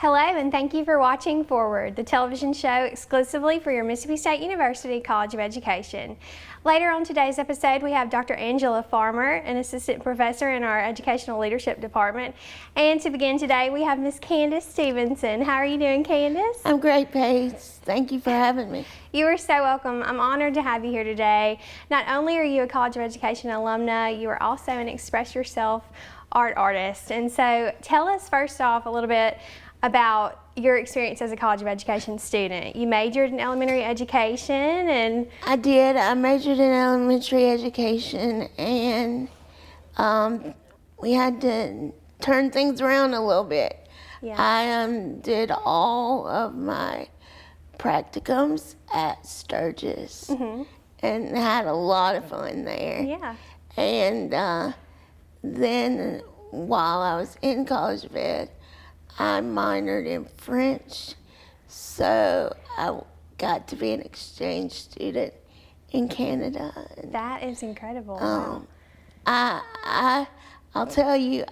Hello, and thank you for watching Forward, the television show exclusively for your Mississippi State University College of Education. Later on today's episode, we have Dr. Angela Farmer, an assistant professor in our Educational Leadership Department. And to begin today, we have Miss Candace Stephenson. How are you doing, Candace? I'm great, Paige. Thank you for having me. You are so welcome. I'm honored to have you here today. Not only are you a College of Education alumna, you are also an Express Yourself art artist. And so tell us first off a little bit about your experience as a College of Education student. You majored in elementary education and... I did. I majored in elementary education, and we had to turn things around a little bit. Yeah. I did all of my practicums at Sturgis and had a lot of fun there. Yeah. And then while I was in College of Ed, I minored in French, so I got to be an exchange student in Canada. That is incredible. I'll tell you,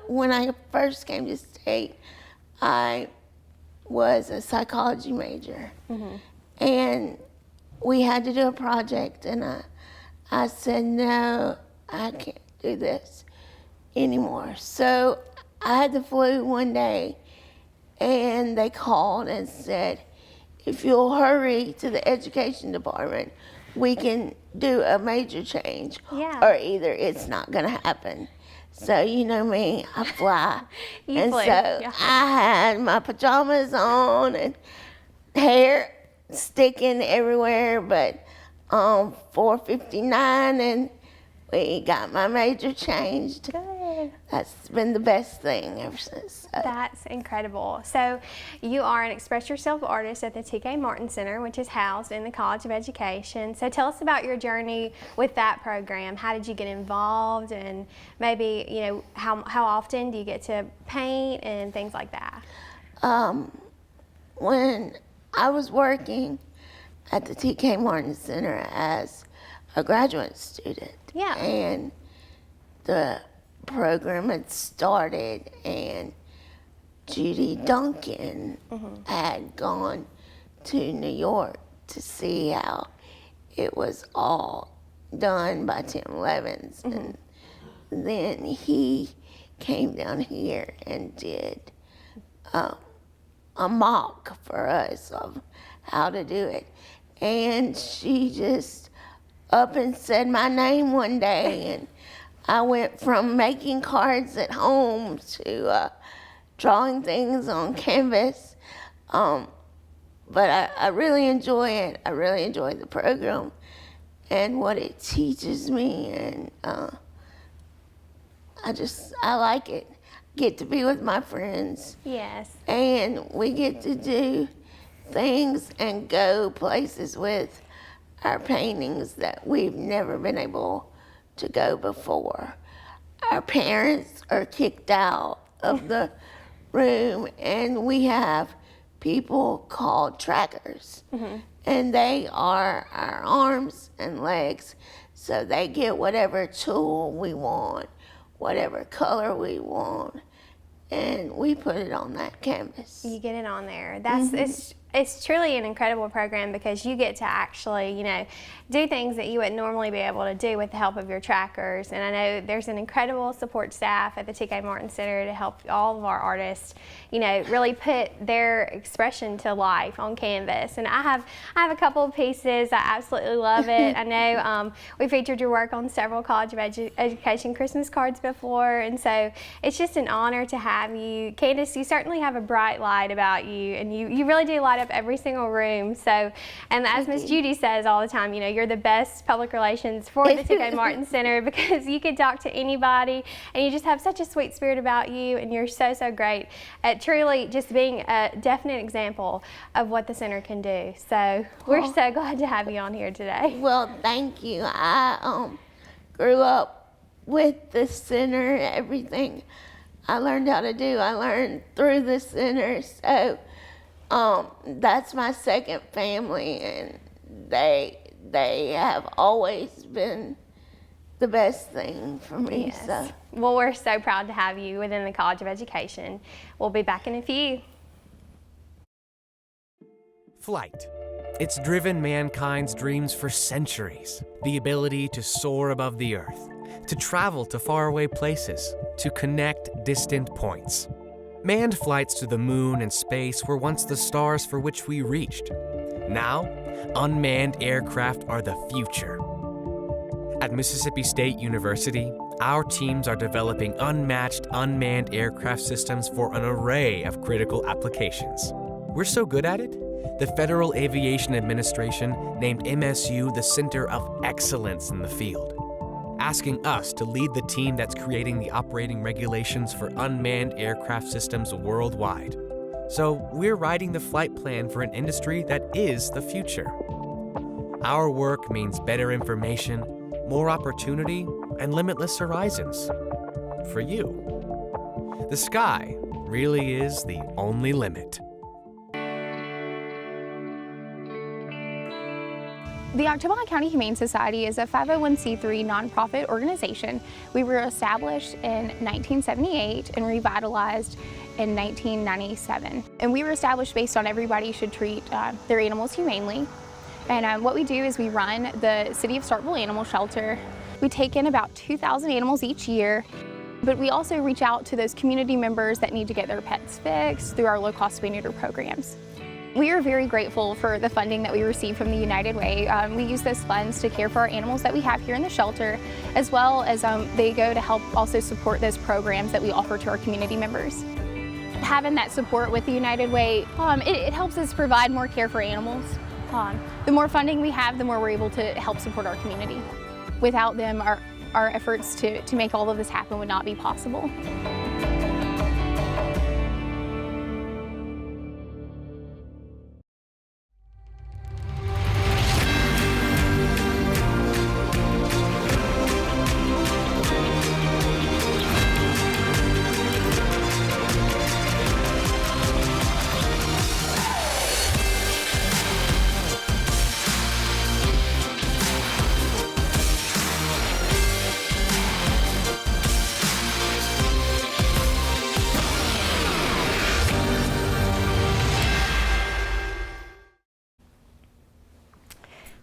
when I first came to State, I was a psychology major, and we had to do a project, and I said, no, I can't do this anymore. So I had the flu one day, and they called and said, if you'll hurry to the education department, we can do a major change, or either it's not going to happen. So you know me, I fly. I had my pajamas on and hair sticking everywhere, but 4:59, and we got my major changed. Good. That's been the best thing ever since. So. That's incredible. So you are an Express Yourself artist at the T.K. Martin Center, which is housed in the College of Education. So tell us about your journey with that program. How did you get involved, and maybe, you know, how often do you get to paint and things like that? When I was working at the T.K. Martin Center as a graduate student, and the program had started, and Judy Duncan had gone to New York to see how it was all done by Tim Levins, and then he came down here and did a mock for us of how to do it, and she just up and said my name one day, and I went from making cards at home to drawing things on canvas. But I really enjoy it. I really enjoy the program and what it teaches me, and I like it. Get to be with my friends. Yes. And we get to do things and go places with our paintings that we've never been able to go before. Our parents are kicked out of the room, and we have people called trackers, and they are our arms and legs, so they get whatever tool we want, whatever color we want, and we put it on that canvas. You get it on there. That's it's truly an incredible program, because you get to actually, you know, do things that you wouldn't normally be able to do with the help of your trackers. And I know there's an incredible support staff at the T.K. Martin Center to help all of our artists, you know, really put their expression to life on canvas. And I have a couple of pieces. I absolutely love it. I know we featured your work on several College of Education Christmas cards before, and so it's just an honor to have you. Candace, you certainly have a bright light about you, and you really do light up every single room. So, and as Miss Judy says all the time, you know, you're the best public relations for the T.K. Martin Center, because you can talk to anybody, and you just have such a sweet spirit about you, and you're so great at truly just being a definite example of what the center can do. So we're so glad to have you on here today. Well, thank you. I grew up with the center. Everything I learned how to do, I learned through the center. So that's my second family, and they have always been the best thing for me. Yes. So. Well, we're so proud to have you within the College of Education. We'll be back in a few. Flight. It's driven mankind's dreams for centuries. The ability to soar above the earth, to travel to faraway places, to connect distant points. Manned flights to the moon and space were once the stars for which we reached. Now, unmanned aircraft are the future. At Mississippi State University, our teams are developing unmatched unmanned aircraft systems for an array of critical applications. We're so good at it, the Federal Aviation Administration named MSU the Center of Excellence in the field, asking us to lead the team that's creating the operating regulations for unmanned aircraft systems worldwide. So we're writing the flight plan for an industry that is the future. Our work means better information, more opportunity, and limitless horizons. For you. The sky really is the only limit. The Octavia County Humane Society is a 501c3 nonprofit organization. We were established in 1978 and revitalized in 1997. And we were established based on everybody should treat their animals humanely. And what we do is we run the City of Starkville Animal Shelter. We take in about 2,000 animals each year, but we also reach out to those community members that need to get their pets fixed through our low-cost spay neuter programs. We are very grateful for the funding that we receive from the United Way. We use those funds to care for our animals that we have here in the shelter, as well as they go to help also support those programs that we offer to our community members. Having that support with the United Way, it helps us provide more care for animals. The more funding we have, the more we're able to help support our community. Without them, our efforts to make all of this happen would not be possible.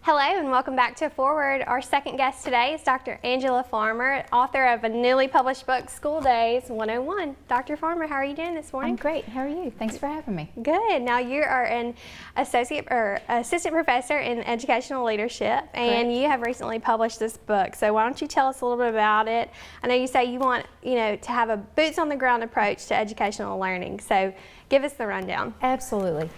Hello and welcome back to Forward. Our second guest today is Dr. Angela Farmer, author of a newly published book, School Days 101. Dr. Farmer, how are you doing this morning? I'm great. How are you? Thanks for having me. Good. Now you are an assistant professor in educational leadership, and you have recently published this book. So why don't you tell us a little bit about it? I know you say you want to have a boots on the ground approach to educational learning. So give us the rundown. Absolutely.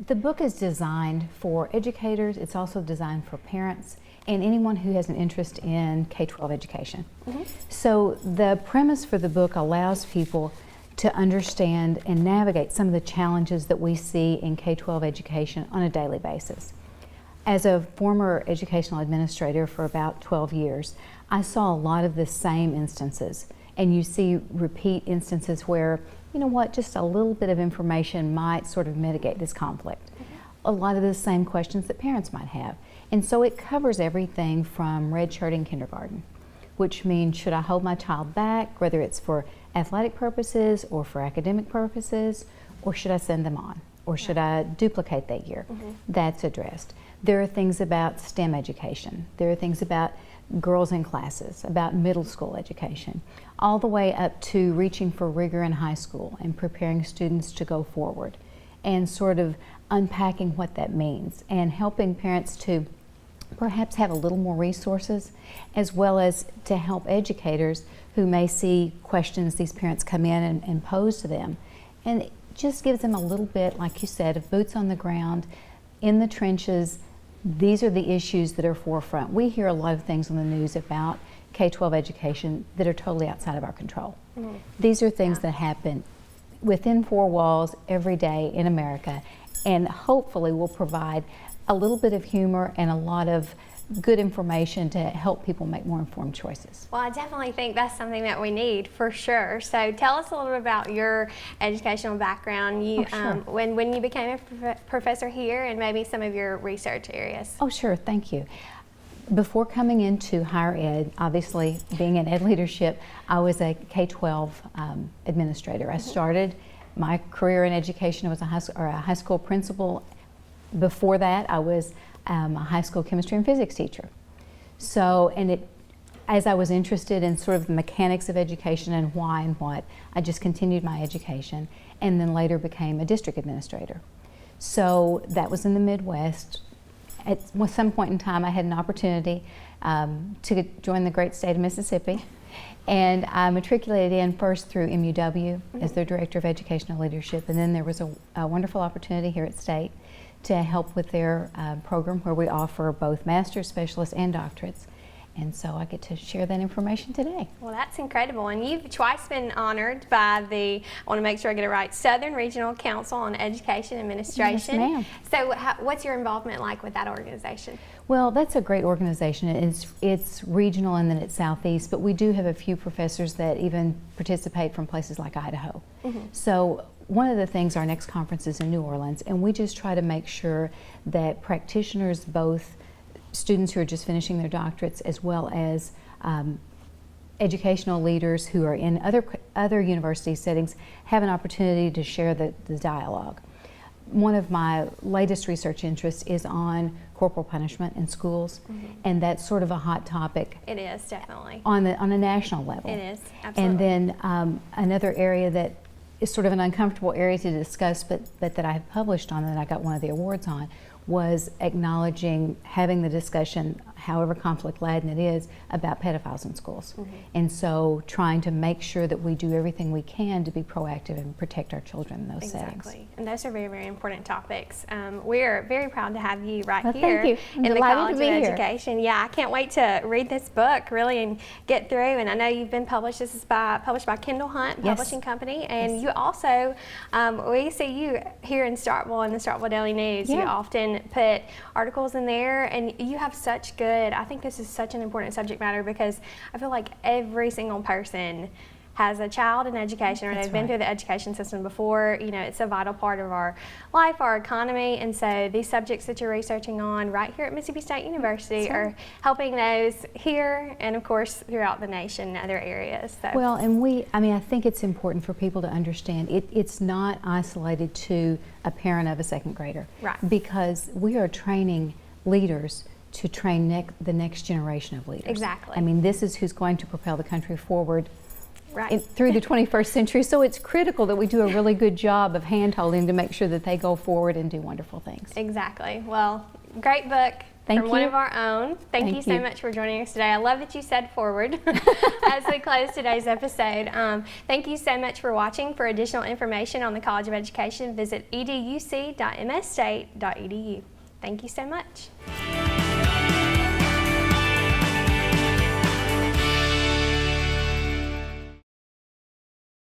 The book is designed for educators. It's also designed for parents and anyone who has an interest in K-12 education. So the premise for the book allows people to understand and navigate some of the challenges that we see in K-12 education on a daily basis. As a former educational administrator for about 12 years, I saw a lot of the same instances, and you see repeat instances where, you know what, just a little bit of information might sort of mitigate this conflict. A lot of the same questions that parents might have. And so it covers everything from redshirting kindergarten, which means should I hold my child back, whether it's for athletic purposes or for academic purposes, or should I send them on? Or should I duplicate that year? That's addressed. There are things about STEM education. There are things about girls in classes, about middle school education, all the way up to reaching for rigor in high school and preparing students to go forward, and sort of unpacking what that means and helping parents to perhaps have a little more resources, as well as to help educators who may see questions these parents come in and pose to them. And it just gives them a little bit, like you said, of boots on the ground, in the trenches. These are the issues that are forefront. We hear a lot of things on the news about K-12 education that are totally outside of our control. These are things that happen within four walls every day in America, and hopefully will provide a little bit of humor and a lot of good information to help people make more informed choices. Well, I definitely think that's something that we need for sure. So tell us a little bit about your educational background. You, when you became a professor here, and maybe some of your research areas. Oh, sure. Thank you. Before coming into higher ed, obviously being in ed leadership, I was a K-12 administrator. I started my career in education. I was a high school principal before that, I was a high school chemistry and physics teacher. So, as I was interested in sort of the mechanics of education and why and what, I just continued my education and then later became a district administrator. So that was in the Midwest. At some point in time, I had an opportunity to join the great state of Mississippi, and I matriculated in first through MUW as their Director of Educational Leadership, and then there was a wonderful opportunity here at State to help with their program where we offer both master's, specialists, and doctorates. And so I get to share that information today. Well, that's incredible. And you've twice been honored by the, I want to make sure I get it right, Southern Regional Council on Education Administration. Yes, ma'am. So what's your involvement like with that organization? Well, that's a great organization. It's regional and then it's southeast, but we do have a few professors that even participate from places like Idaho. So one of the things, our next conference is in New Orleans, and we just try to make sure that practitioners, both students who are just finishing their doctorates as well as educational leaders who are in other university settings, have an opportunity to share the dialogue. One of my latest research interests is on corporal punishment in schools, and that's sort of a hot topic. It is, definitely. On a national level. It is, absolutely. And then another area that is sort of an uncomfortable area to discuss, but that I have published on and I got one of the awards on, was acknowledging, having the discussion, however conflict-laden it is, about pedophiles in schools. And so trying to make sure that we do everything we can to be proactive and protect our children in those settings. Exactly, and those are very, very important topics. We're very proud to have you right Well, here thank you. I'm in the delighted College to be of here. Education. Yeah, I can't wait to read this book really and get through. And I know you've been published. This is published by Kendall Hunt Yes. Publishing Company, and you also we see you here in Starkville in the Starkville Daily News. You Yeah. often put articles in there, and you have such good. I think this is such an important subject matter because I feel like every single person has a child in education, or That's they've been right. through the education system before. You know, it's a vital part of our life, our economy, and so these subjects that you're researching on right here at Mississippi State University That's right. are helping those here and, of course, throughout the nation and other areas. So. Well, and I think it's important for people to understand it's not isolated to a parent of a second grader. Right. Because we are training leaders to train the next generation of leaders. Exactly. I mean, this is who's going to propel the country forward right. through the 21st century. So it's critical that we do a really good job of hand-holding to make sure that they go forward and do wonderful things. Exactly. Well, great book. Thank from you. one of our own. Thank you so much for joining us today. I love that you said forward as we close today's episode. Thank you so much for watching. For additional information on the College of Education, visit educ.msstate.edu. Thank you so much.